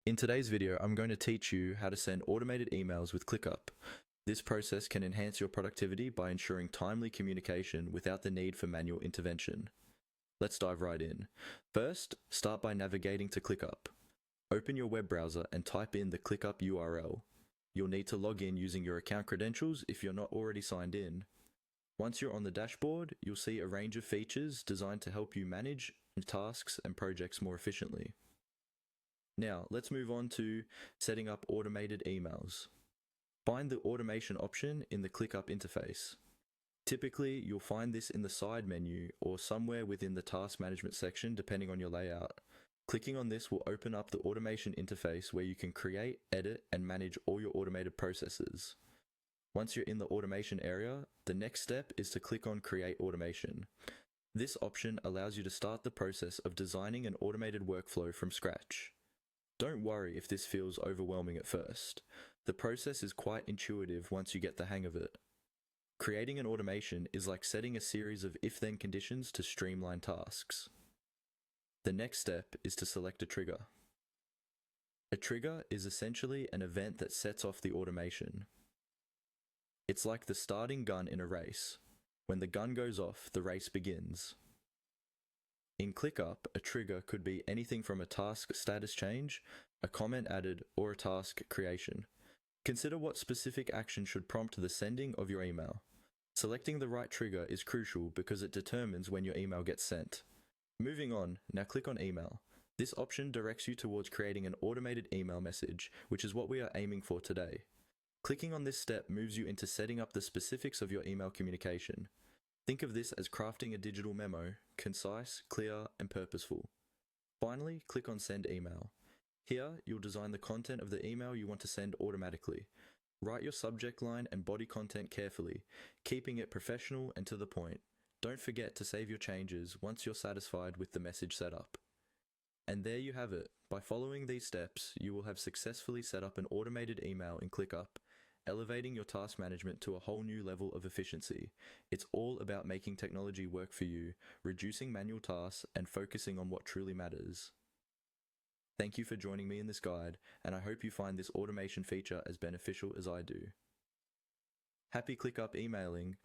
In today's video, I'm going to teach you how to send automated emails with ClickUp. This process can enhance your productivity by ensuring timely communication without the need for manual intervention. Let's dive right in. First, start by navigating to ClickUp. Open your web browser and type in the ClickUp URL. You'll need to log in using your account credentials if you're not already signed in. Once you're on the dashboard, you'll see a range of features designed to help you manage tasks and projects more efficiently. Now, let's move on to setting up automated emails. Find the automation option in the ClickUp interface. Typically, you'll find this in the side menu or somewhere within the task management section, depending on your layout. Clicking on this will open up the automation interface where you can create, edit, and manage all your automated processes. Once you're in the automation area, the next step is to click on Create Automation. This option allows you to start the process of designing an automated workflow from scratch. Don't worry if this feels overwhelming at first. The process is quite intuitive once you get the hang of it. Creating an automation is like setting a series of if-then conditions to streamline tasks. The next step is to select a trigger. A trigger is essentially an event that sets off the automation. It's like the starting gun in a race. When the gun goes off, the race begins. In ClickUp, a trigger could be anything from a task status change, a comment added, or a task creation. Consider what specific action should prompt the sending of your email. Selecting the right trigger is crucial because it determines when your email gets sent. Moving on, now click on Email. This option directs you towards creating an automated email message, which is what we are aiming for today. Clicking on this step moves you into setting up the specifics of your email communication. Think of this as crafting a digital memo, concise, clear, and purposeful. Finally, click on Send Email. Here, you'll design the content of the email you want to send automatically. Write your subject line and body content carefully, keeping it professional and to the point. Don't forget to save your changes once you're satisfied with the message setup. And there you have it. By following these steps, you will have successfully set up an automated email in ClickUp, elevating your task management to a whole new level of efficiency. It's all about making technology work for you, reducing manual tasks, and focusing on what truly matters. Thank you for joining me in this guide, and I hope you find this automation feature as beneficial as I do. Happy ClickUp emailing!